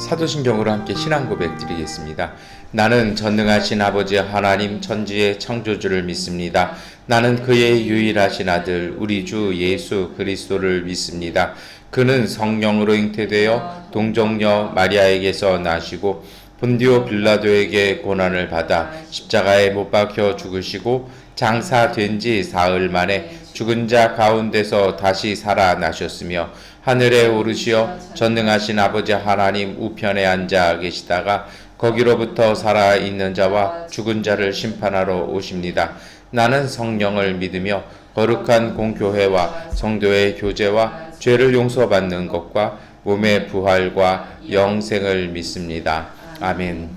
사도신경으로 함께 신앙 고백 드리겠습니다. 나는 전능하신 아버지 하나님 천지의 창조주를 믿습니다. 나는 그의 유일하신 아들 우리 주 예수 그리스도를 믿습니다. 그는 성령으로 잉태되어 동정녀 마리아에게서 나시고 본디오 빌라도에게 고난을 받아 십자가에 못 박혀 죽으시고 장사된 지 사흘 만에 죽은 자 가운데서 다시 살아나셨으며 하늘에 오르시어 전능하신 아버지 하나님 우편에 앉아 계시다가 거기로부터 살아있는 자와 죽은 자를 심판하러 오십니다. 나는 성령을 믿으며 거룩한 공교회와 성도의 교제와 죄를 용서받는 것과 몸의 부활과 영생을 믿습니다. 아멘.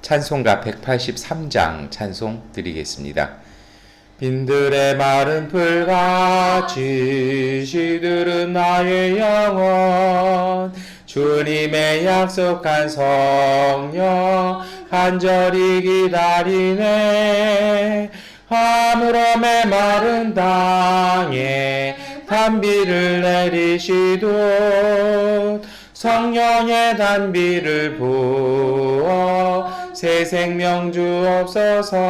찬송가 183장 찬송 드리겠습니다. 빈들의 마른 풀같이 시들은 나의 영혼 주님의 약속한 성령 간절히 기다리네. 아무럼의 마른 땅에 단비를 내리시듯 성령의 단비를 부어 새 생명 주옵소서.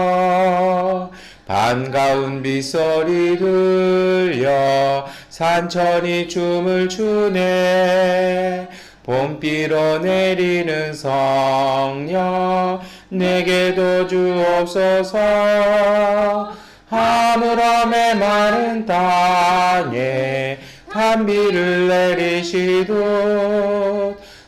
반가운 빗소리 들려 산천이 춤을 추네. 봄비로 내리는 성령 내게도 주옵소서. 하늘함의 마른 땅에 단비를 내리시듯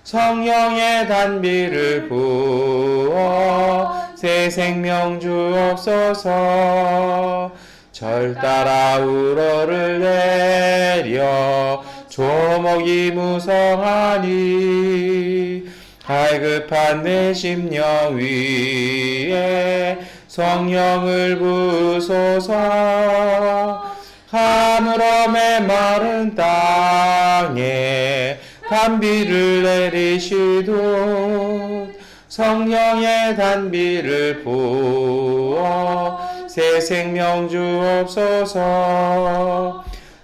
성령의 단비를 부어 새 생명 주옵소서. 절 따라 우러를 내려 조목이 무성하니 갈급한 내 심령 위에 성령을 부소서. 하늘함의 마른 땅에 단비를 내리시듯 성령의 단비를 부어 새 생명 주옵소서.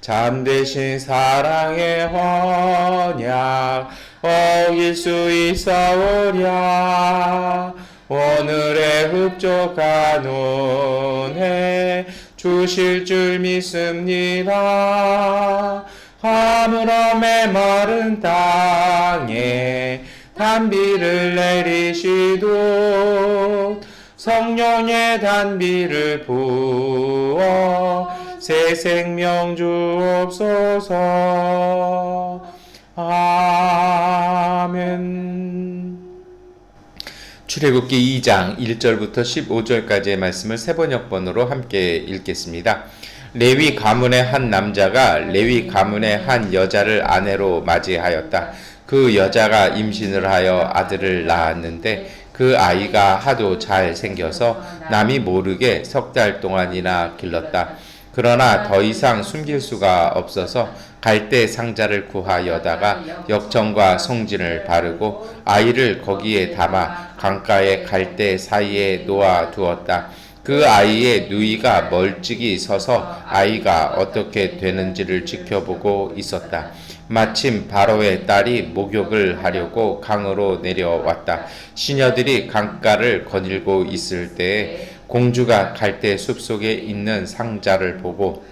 잠대신 사랑의 언약 어길 수 있사오랴. 오늘의 흡족한 은혜 주실 줄 믿습니다. 하늘함의 마른 땅에 단비를 내리시듯 성령의 단비를 부어 새 생명 주옵소서. 아멘. 출애굽기 2장 1절부터 15절까지의 말씀을 세번역번으로 함께 읽겠습니다. 레위 가문의 한 남자가 레위 가문의 한 여자를 아내로 맞이하였다. 그 여자가 임신을 하여 아들을 낳았는데 그 아이가 하도 잘 생겨서 남이 모르게 3달 동안이나 길렀다. 그러나 더 이상 숨길 수가 없어서 갈대 상자를 구하여다가 역청과 송진을 바르고 아이를 거기에 담아 강가의 갈대 사이에 놓아 두었다. 그 아이의 누이가 멀찍이 서서 아이가 어떻게 되는지를 지켜보고 있었다. 마침 바로의 딸이 목욕을 하려고 강으로 내려왔다. 시녀들이 강가를 거닐고 있을 때에 공주가 갈대 숲속에 있는 상자를 보고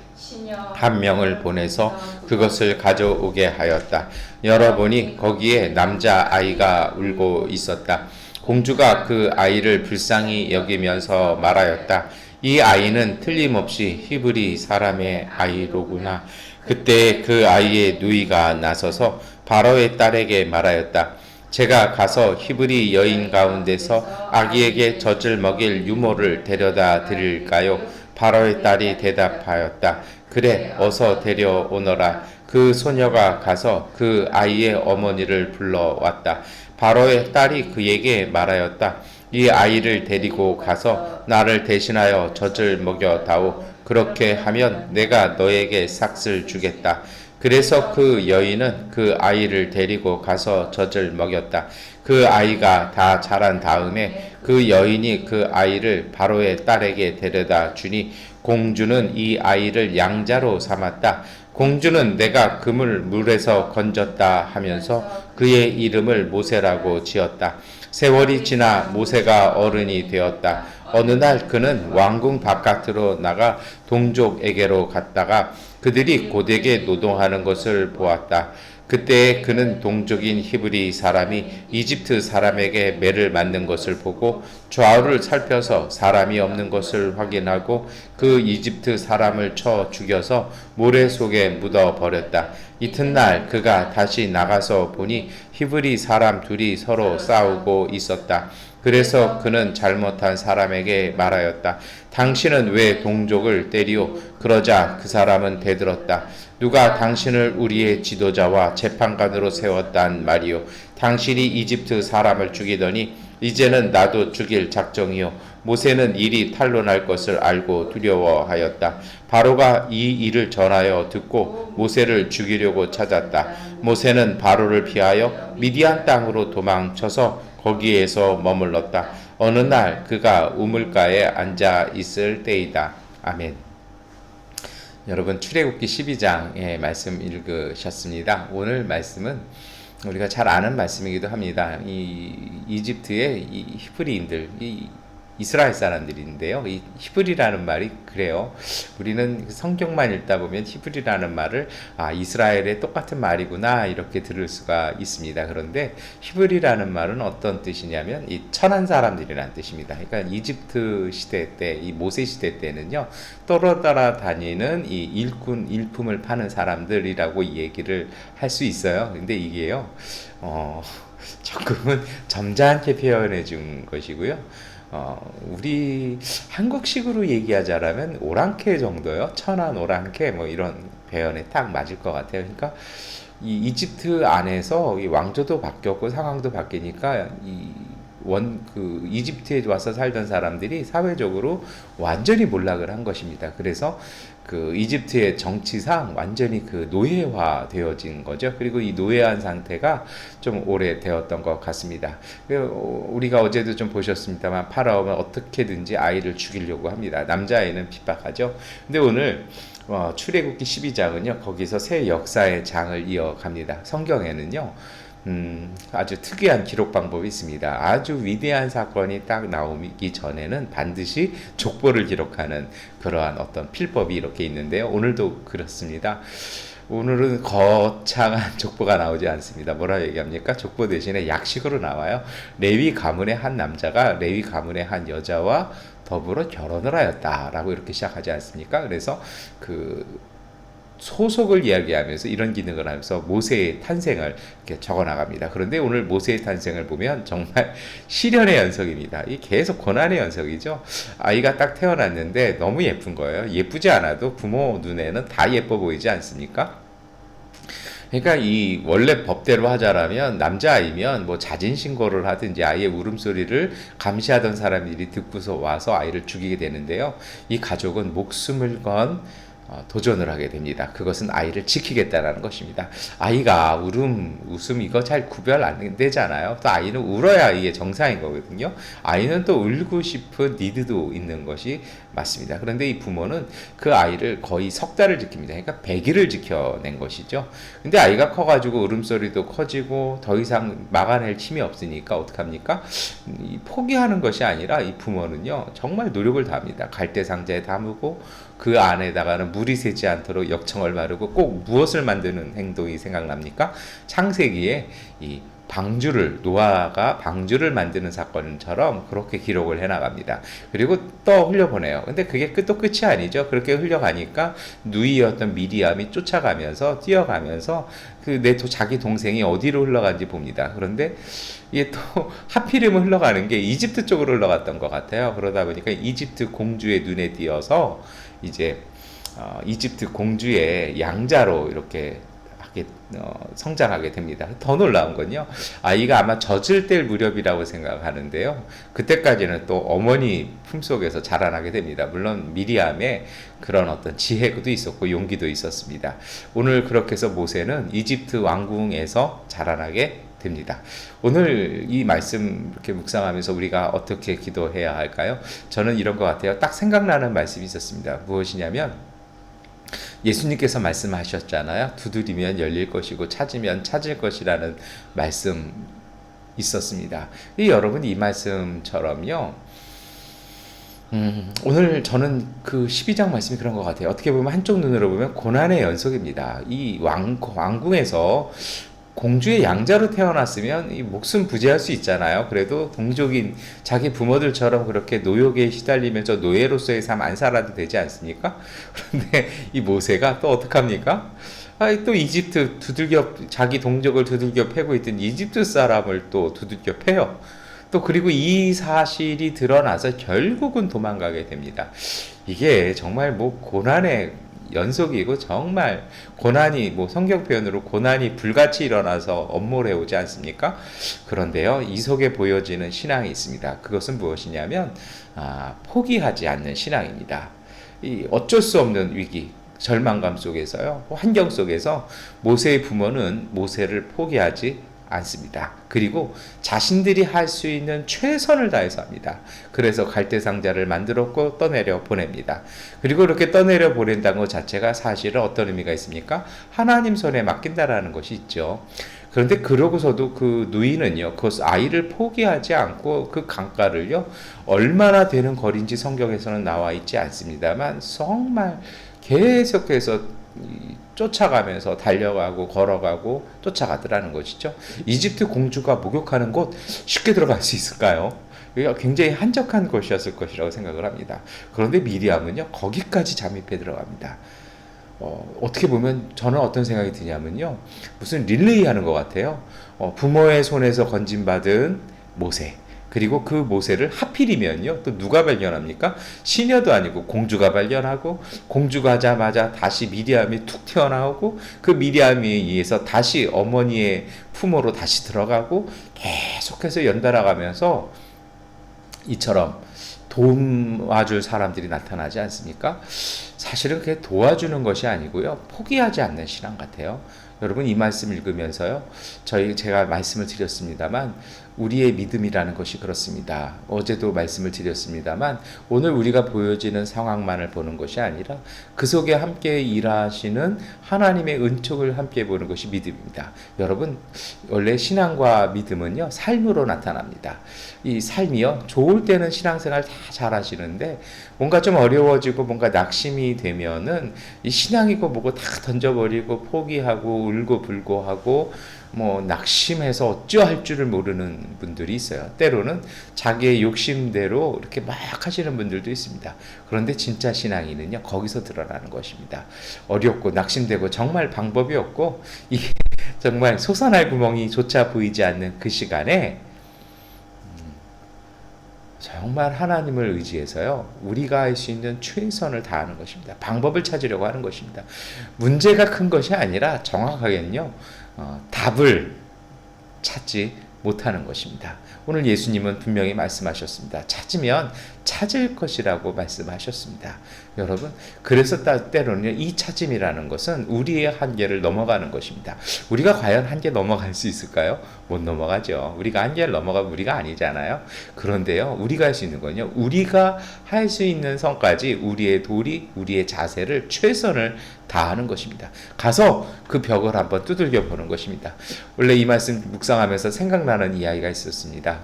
한 명을 보내서 그것을 가져오게 하였다. 열어보니 거기에 남자 아이가 울고 있었다. 공주가 그 아이를 불쌍히 여기면서 말하였다. 이 아이는 틀림없이 히브리 사람의 아이로구나. 그때 그 아이의 누이가 나서서 바로의 딸에게 말하였다. 제가 가서 히브리 여인 가운데서 아기에게 젖을 먹일 유모를 데려다 드릴까요? 바로의 딸이 대답하였다. 그래, 어서 데려오너라. 그 소녀가 가서 그 아이의 어머니를 불러왔다. 바로의 딸이 그에게 말하였다. 이 아이를 데리고 가서 나를 대신하여 젖을 먹여다오. 그렇게 하면 내가 너에게 삭슬 주겠다. 그래서 그 여인은 그 아이를 데리고 가서 젖을 먹였다. 그 아이가 다 자란 다음에 그 여인이 그 아이를 바로의 딸에게 데려다 주니 공주는 이 아이를 양자로 삼았다. 공주는 내가 금을 물에서 건졌다 하면서 그의 이름을 모세라고 지었다. 세월이 지나 모세가 어른이 되었다. 어느 날 그는 왕궁 바깥으로 나가 동족에게로 갔다가 그들이 고되게 노동하는 것을 보았다. 그때 그는 동족인 히브리 사람이 이집트 사람에게 매를 맞는 것을 보고 좌우를 살펴서 사람이 없는 것을 확인하고 그 이집트 사람을 쳐 죽여서 모래 속에 묻어 버렸다. 이튿날 그가 다시 나가서 보니 히브리 사람 둘이 서로 싸우고 있었다. 그래서 그는 잘못한 사람에게 말하였다. 당신은 왜 동족을 때리오? 그러자 그 사람은 대들었다. 누가 당신을 우리의 지도자와 재판관으로 세웠단 말이오? 당신이 이집트 사람을 죽이더니 이제는 나도 죽일 작정이요. 모세는 일이 탄로날 것을 알고 두려워하였다. 바로가 이 일을 전하여 듣고 모세를 죽이려고 찾았다. 모세는 바로를 피하여 미디안 땅으로 도망쳐서 거기에서 머물렀다. 어느 날 그가 우물가에 앉아 있을 때이다. 아멘. 여러분 출애굽기 12장의 말씀 읽으셨습니다. 오늘 말씀은 우리가 잘 아는 말씀이기도 합니다. 이 이집트의 이 히브리인들, 이 이스라엘 사람들인데요. 이 히브리라는 말이 그래요. 우리는 성경만 읽다 보면 히브리라는 말을 이스라엘의 똑같은 말이구나 이렇게 들을 수가 있습니다. 그런데 히브리라는 말은 어떤 뜻이냐면 이 천한 사람들이라는 뜻입니다. 그러니까 이집트 시대 때, 이 모세 시대 때는요, 떠돌아다니는 이 일품을 파는 사람들이라고 얘기를 할 수 있어요. 근데 이게요, 조금은 점잖게 표현해 준 것이고요. 우리 한국식으로 얘기하자라면 오랑캐 정도요. 천안 오랑캐 뭐 이런 표현에 딱 맞을 것 같아요. 그러니까 이 이집트 안에서 이 왕조도 바뀌었고 상황도 바뀌니까 이집트에 와서 살던 사람들이 사회적으로 완전히 몰락을 한 것입니다. 그래서 그 이집트의 정치상 완전히 그 노예화 되어진 거죠. 그리고 이 노예한 상태가 좀 오래되었던 것 같습니다. 우리가 어제도 좀 보셨습니다만 파라오는 어떻게든지 아이를 죽이려고 합니다. 남자아이는 핍박하죠. 근데 오늘 출애굽기 12장은요. 거기서 새 역사의 장을 이어갑니다. 성경에는요. 아주 특이한 기록 방법이 있습니다. 아주 위대한 사건이 딱 나오기 전에는 반드시 족보를 기록하는 그러한 어떤 필법이 이렇게 있는데요. 오늘도 그렇습니다. 오늘은 거창한 족보가 나오지 않습니다. 뭐라 얘기합니까? 족보 대신에 약식으로 나와요. 레위 가문의 한 남자가 레위 가문의 한 여자와 더불어 결혼을 하였다라고 이렇게 시작하지 않습니까? 그래서 소속을 이야기하면서 이런 기능을 하면서 모세의 탄생을 이렇게 적어 나갑니다. 그런데 오늘 모세의 탄생을 보면 정말 시련의 연속입니다. 이 계속 고난의 연속이죠. 아이가 딱 태어났는데 너무 예쁜 거예요. 예쁘지 않아도 부모 눈에는 다 예뻐 보이지 않습니까? 그러니까 이 원래 법대로 하자라면 남자아이면 뭐 자진 신고를 하든지 아이의 울음소리를 감시하던 사람들이 듣고서 와서 아이를 죽이게 되는데요. 이 가족은 목숨을 건 도전을 하게 됩니다. 그것은 아이를 지키겠다라는 것입니다. 아이가 웃음 이거 잘 구별 안 되잖아요. 또 아이는 울어야 이게 정상인 거거든요. 아이는 또 울고 싶은 니드도 있는 것이 맞습니다. 그런데 이 부모는 그 아이를 거의 석 달을 지킵니다. 그러니까 100일을 지켜낸 것이죠. 근데 아이가 커가지고 울음소리도 커지고 더 이상 막아낼 힘이 없으니까 어떡합니까? 포기하는 것이 아니라 이 부모는요, 정말 노력을 다합니다. 갈대 상자에 담고 그 안에다가는 물이 새지 않도록 역청을 바르고 꼭 무엇을 만드는 행동이 생각납니까? 창세기에 이 노아가 방주를 만드는 사건처럼 그렇게 기록을 해나갑니다. 그리고 또 흘려보내요. 근데 그게 또 끝이 아니죠. 그렇게 흘려가니까 누이였던 미리암이 쫓아가면서 뛰어가면서 자기 동생이 어디로 흘러간지 봅니다. 그런데 이게 또 하필이면 흘러가는 게 이집트 쪽으로 흘러갔던 것 같아요. 그러다 보니까 이집트 공주의 눈에 띄어서 이제 이집트 공주의 양자로 이렇게 성장하게 됩니다. 더 놀라운 건요, 아이가 아마 젖을 뗄 무렵이라고 생각하는데요, 그때까지는 또 어머니 품속에서 자라나게 됩니다. 물론 미리암의 그런 어떤 지혜도 있었고 용기도 있었습니다. 오늘 그렇게 해서 모세는 이집트 왕궁에서 자라나게 됩니다. 오늘 이 말씀 이렇게 묵상하면서 우리가 어떻게 기도해야 할까요? 저는 이런 것 같아요. 딱 생각나는 말씀이 있었습니다. 무엇이냐면, 예수님께서 말씀하셨잖아요. 두드리면 열릴 것이고 찾으면 찾을 것이라는 말씀 있었습니다. 여러분, 이 말씀처럼요, 오늘 저는 그 12장 말씀이 그런 것 같아요. 어떻게 보면 한쪽 눈으로 보면 고난의 연속입니다. 이 왕궁에서 공주의 양자로 태어났으면 이 목숨 부지할 수 있잖아요. 그래도 동족인 자기 부모들처럼 그렇게 노역에 시달리면서 노예로서의 삶 안 살아도 되지 않습니까? 그런데 이 모세가 또 어떡합니까? 또 이집트 자기 동족을 두들겨 패고 있던 이집트 사람을 또 두들겨 패요. 또 그리고 이 사실이 드러나서 결국은 도망가게 됩니다. 이게 정말 뭐 고난의 연속이고, 정말 고난이, 뭐 성경 표현으로 고난이 불같이 일어나서 엄몰해 오지 않습니까? 그런데요, 이 속에 보여지는 신앙이 있습니다. 그것은 무엇이냐면 포기하지 않는 신앙입니다. 이 어쩔 수 없는 위기, 절망감 속에서요, 환경 속에서 모세의 부모는 모세를 포기하지 않습니다. 그리고 자신들이 할 수 있는 최선을 다해서 합니다. 그래서 갈대상자를 만들었고 떠내려 보냅니다. 그리고 이렇게 떠내려 보낸다는 것 자체가 사실은 어떤 의미가 있습니까? 하나님 손에 맡긴다라는 것이 있죠. 그런데 그러고서도 그 누이는요, 그 아이를 포기하지 않고 그 강가를요, 얼마나 되는 거리인지 성경에서는 나와 있지 않습니다만 정말 계속해서 쫓아가면서 달려가고 걸어가고 쫓아가더라는 것이죠. 이집트 공주가 목욕하는 곳 쉽게 들어갈 수 있을까요? 여기가 굉장히 한적한 곳이었을 것이라고 생각을 합니다. 그런데 미리암은요, 거기까지 잠입해 들어갑니다. 어떻게 보면 저는 어떤 생각이 드냐면요, 무슨 릴레이 하는 것 같아요. 부모의 손에서 건진받은 모세, 그리고 그 모세를 하필이면요, 또 누가 발견합니까? 시녀도 아니고 공주가 발견하고, 공주가 하자마자 다시 미리암이 툭 튀어나오고, 그 미리암에 의해서 다시 어머니의 품으로 다시 들어가고, 계속해서 연달아가면서 이처럼 도와줄 사람들이 나타나지 않습니까? 사실은 그게 도와주는 것이 아니고요, 포기하지 않는 신앙 같아요. 여러분, 이 말씀 읽으면서요, 제가 말씀을 드렸습니다만, 우리의 믿음이라는 것이 그렇습니다. 어제도 말씀을 드렸습니다만, 오늘 우리가 보여지는 상황만을 보는 것이 아니라 그 속에 함께 일하시는 하나님의 은총을 함께 보는 것이 믿음입니다. 여러분, 원래 신앙과 믿음은요, 삶으로 나타납니다. 이 삶이요, 좋을 때는 신앙생활 다 잘하시는데 뭔가 좀 어려워지고 뭔가 낙심이 되면은 이 신앙이고 뭐고 다 던져버리고 포기하고 울고불고 하고 뭐 낙심해서 어찌할 줄을 모르는 분들이 있어요. 때로는 자기의 욕심대로 이렇게 막 하시는 분들도 있습니다. 그런데 진짜 신앙인은요, 거기서 드러나는 것입니다. 어렵고 낙심되고 정말 방법이 없고 이게 정말 솟아날 구멍이 조차 보이지 않는 그 시간에 정말 하나님을 의지해서요, 우리가 할 수 있는 최선을 다하는 것입니다. 방법을 찾으려고 하는 것입니다. 문제가 큰 것이 아니라 정확하게는요, 답을 찾지 못하는 것입니다. 오늘 예수님은 분명히 말씀하셨습니다. 찾으면 찾을 것이라고 말씀하셨습니다. 여러분, 그래서 때로는 이 찾음이라는 것은 우리의 한계를 넘어가는 것입니다. 우리가 과연 한계 넘어갈 수 있을까요? 못 넘어가죠. 우리가 한계를 넘어가면 우리가 아니잖아요. 그런데요, 우리가 할 수 있는 건요, 우리가 할 수 있는 선까지 우리의 도리, 우리의 자세를 최선을 다하는 것입니다. 가서 그 벽을 한번 두들겨 보는 것입니다. 원래 이 말씀 묵상하면서 생각나는 이야기가 있었습니다.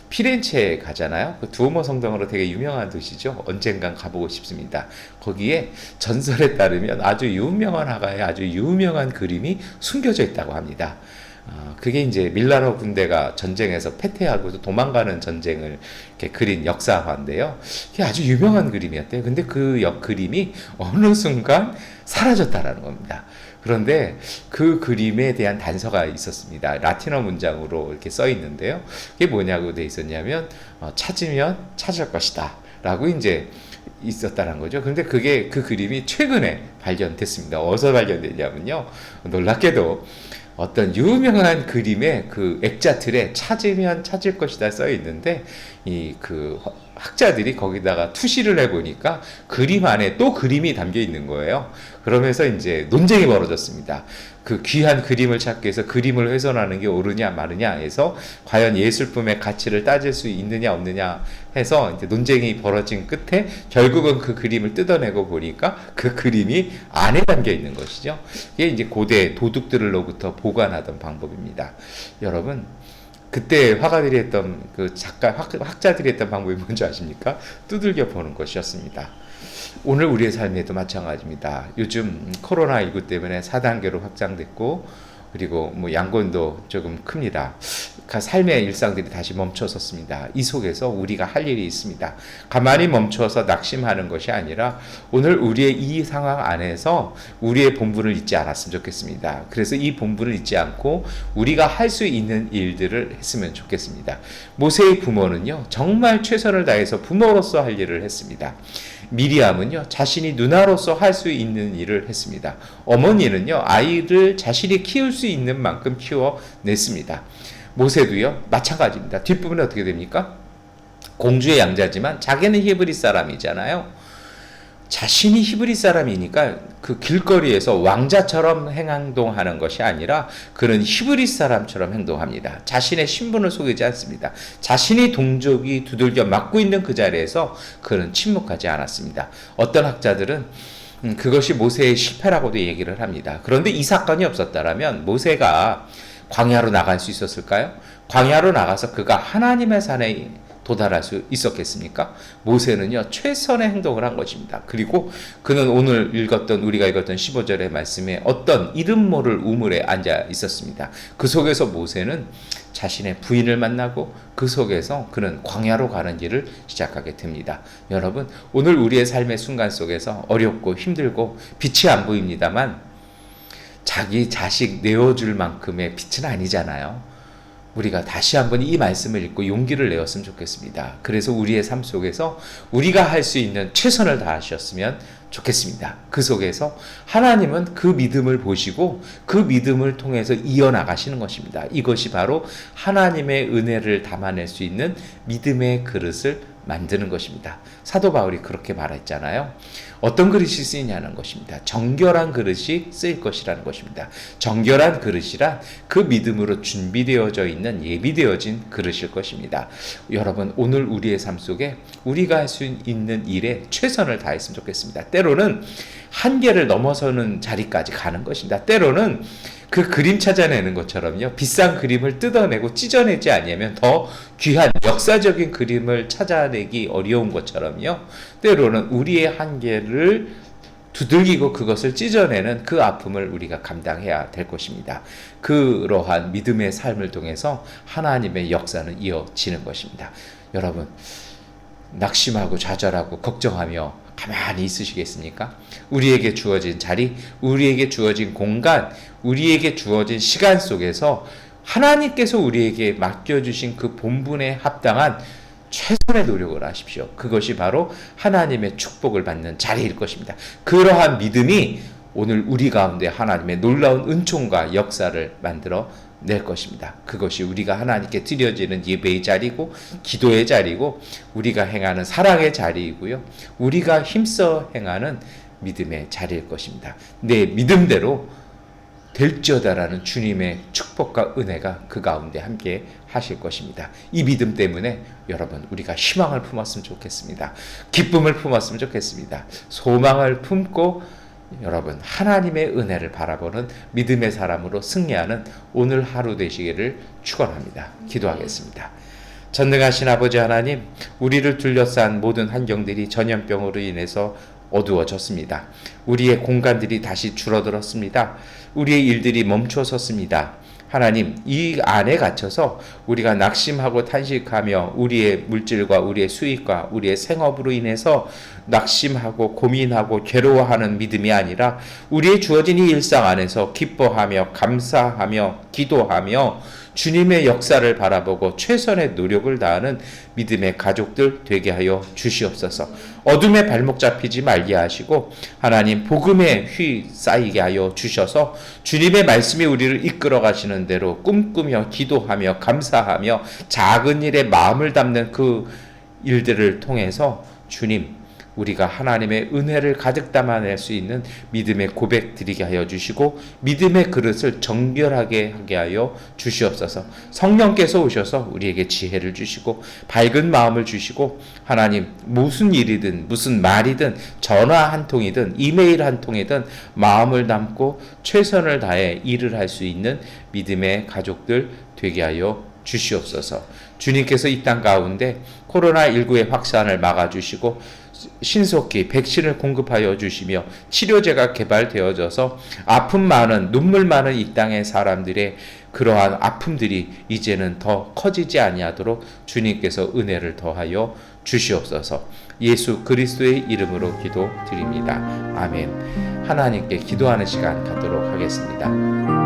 피렌체에 가잖아요. 그 두오모 성당으로 되게 유명한 도시죠. 언젠간 가보고 싶습니다. 거기에 전설에 따르면 아주 유명한 화가의 아주 유명한 그림이 숨겨져 있다고 합니다. 그게 이제 밀라노 군대가 전쟁에서 패퇴하고 도망가는 전쟁을 이렇게 그린 역사화인데요. 그게 아주 유명한 그림이었대요. 근데 그 그림이 어느 순간 사라졌다라는 겁니다. 그런데 그 그림에 대한 단서가 있었습니다. 라틴어 문장으로 이렇게 써 있는데요. 그게 뭐냐고 돼 있었냐면, 찾으면 찾을 것이다 라고 이제 있었다는 거죠. 근데 그 그림이 최근에 발견됐습니다. 어디서 발견됐냐면요. 놀랍게도 어떤 유명한 그림의 그 액자틀에 찾으면 찾을 것이다 써 있는데 이 그 학자들이 거기다가 투시를 해보니까 그림 안에 또 그림이 담겨 있는 거예요. 그러면서 이제 논쟁이 벌어졌습니다. 그 귀한 그림을 찾기 위해서 그림을 훼손하는 게 옳으냐 마느냐 해서 과연 예술품의 가치를 따질 수 있느냐 없느냐 해서 이제 논쟁이 벌어진 끝에 결국은 그 그림을 뜯어내고 보니까 그 그림이 안에 담겨 있는 것이죠. 이게 이제 고대 도둑들로부터 보관하던 방법입니다. 여러분, 그때 화가들이 했던 그 학자들이 했던 방법이 뭔지 아십니까? 두들겨 보는 것이었습니다. 오늘 우리의 삶에도 마찬가지입니다. 요즘 코로나19 때문에 4단계로 확장됐고 그리고 뭐 양곤도 조금 큽니다. 삶의 일상들이 다시 멈춰섰습니다. 이 속에서 우리가 할 일이 있습니다. 가만히 멈춰서 낙심하는 것이 아니라 오늘 우리의 이 상황 안에서 우리의 본분을 잊지 않았으면 좋겠습니다. 그래서 이 본분을 잊지 않고 우리가 할 수 있는 일들을 했으면 좋겠습니다. 모세의 부모는요, 정말 최선을 다해서 부모로서 할 일을 했습니다. 미리암은요, 자신이 누나로서 할 수 있는 일을 했습니다. 어머니는요, 아이를 자신이 키울 수 있는 만큼 키워냈습니다. 모세도요, 마찬가지입니다. 뒷부분에 어떻게 됩니까? 공주의 양자지만 자기는 히브리 사람이잖아요. 자신이 히브리 사람이니까 그 길거리에서 왕자처럼 행동하는 것이 아니라 그는 히브리 사람처럼 행동합니다. 자신의 신분을 속이지 않습니다. 자신이 동족이 두들겨 맞고 있는 그 자리에서 그는 침묵하지 않았습니다. 어떤 학자들은 그것이 모세의 실패라고도 얘기를 합니다. 그런데 이 사건이 없었다면 모세가 광야로 나갈 수 있었을까요? 광야로 나가서 그가 하나님의 산에 도달할 수 있었겠습니까? 모세는요, 최선의 행동을 한 것입니다. 그리고 그는 오늘 우리가 읽었던 15절의 말씀에 어떤 이름 모를 우물에 앉아 있었습니다. 그 속에서 모세는 자신의 부인을 만나고 그 속에서 그는 광야로 가는 길을 시작하게 됩니다. 여러분, 오늘 우리의 삶의 순간 속에서 어렵고 힘들고 빛이 안 보입니다만 자기 자식 내어줄 만큼의 빛은 아니잖아요. 우리가 다시 한번 이 말씀을 읽고 용기를 내었으면 좋겠습니다. 그래서 우리의 삶 속에서 우리가 할 수 있는 최선을 다하셨으면 좋겠습니다. 그 속에서 하나님은 그 믿음을 보시고 그 믿음을 통해서 이어나가시는 것입니다. 이것이 바로 하나님의 은혜를 담아낼 수 있는 믿음의 그릇을 만드는 것입니다. 사도 바울이 그렇게 말했잖아요. 어떤 그릇이 쓰이냐는 것입니다. 정결한 그릇이 쓰일 것이라는 것입니다. 정결한 그릇이란 그 믿음으로 준비되어져 있는 예비되어진 그릇일 것입니다. 여러분, 오늘 우리의 삶 속에 우리가 할 수 있는 일에 최선을 다했으면 좋겠습니다. 때로는 한계를 넘어서는 자리까지 가는 것입니다. 때로는 그 그림 찾아내는 것처럼요, 비싼 그림을 뜯어내고 찢어내지 아니하면 더 귀한 역사적인 그림을 찾아내기 어려운 것처럼요, 때로는 우리의 한계를 두들기고 그것을 찢어내는 그 아픔을 우리가 감당해야 될 것입니다. 그러한 믿음의 삶을 통해서 하나님의 역사는 이어지는 것입니다. 여러분, 낙심하고 좌절하고 걱정하며 가만히 있으시겠습니까? 우리에게 주어진 자리, 우리에게 주어진 공간, 우리에게 주어진 시간 속에서 하나님께서 우리에게 맡겨주신 그 본분에 합당한 최선의 노력을 하십시오. 그것이 바로 하나님의 축복을 받는 자리일 것입니다. 그러한 믿음이 오늘 우리 가운데 하나님의 놀라운 은총과 역사를 만들어 낼 것입니다. 그것이 우리가 하나님께 드려지는 예배의 자리고 기도의 자리고 우리가 행하는 사랑의 자리이고요, 우리가 힘써 행하는 믿음의 자리일 것입니다. 내 믿음대로 될지어다라는 주님의 축복과 은혜가 그 가운데 함께 하실 것입니다. 이 믿음 때문에 여러분, 우리가 희망을 품었으면 좋겠습니다. 기쁨을 품었으면 좋겠습니다. 소망을 품고 여러분, 하나님의 은혜를 바라보는 믿음의 사람으로 승리하는 오늘 하루 되시기를 축원합니다. 기도하겠습니다. 전능하신 아버지 하나님, 우리를 둘러싼 모든 환경들이 전염병으로 인해서 어두워졌습니다. 우리의 공간들이 다시 줄어들었습니다. 우리의 일들이 멈춰섰습니다. 하나님, 이 안에 갇혀서 우리가 낙심하고 탄식하며 우리의 물질과 우리의 수익과 우리의 생업으로 인해서 낙심하고 고민하고 괴로워하는 믿음이 아니라 우리의 주어진 이 일상 안에서 기뻐하며 감사하며 기도하며 주님의 역사를 바라보고 최선의 노력을 다하는 믿음의 가족들 되게 하여 주시옵소서. 어둠에 발목 잡히지 말게 하시고 하나님 복음에 휘 쌓이게 하여 주셔서 주님의 말씀이 우리를 이끌어 가시는 대로 꿈꾸며 기도하며 감사하며 작은 일에 마음을 담는 그 일들을 통해서 주님, 우리가 하나님의 은혜를 가득 담아낼 수 있는 믿음의 고백 드리게 하여 주시고 믿음의 그릇을 정결하게 하게 하여 주시옵소서. 성령께서 오셔서 우리에게 지혜를 주시고 밝은 마음을 주시고 하나님 무슨 일이든 무슨 말이든 전화 한 통이든 이메일 한 통이든 마음을 담고 최선을 다해 일을 할 수 있는 믿음의 가족들 되게 하여 주시옵소서. 주님께서 이 땅 가운데 코로나19의 확산을 막아주시고 신속히 백신을 공급하여 주시며 치료제가 개발되어져서 아픔 많은 눈물 많은 이 땅의 사람들의 그러한 아픔들이 이제는 더 커지지 아니하도록 주님께서 은혜를 더하여 주시옵소서. 예수 그리스도의 이름으로 기도드립니다. 아멘. 하나님께 기도하는 시간 갖도록 하겠습니다.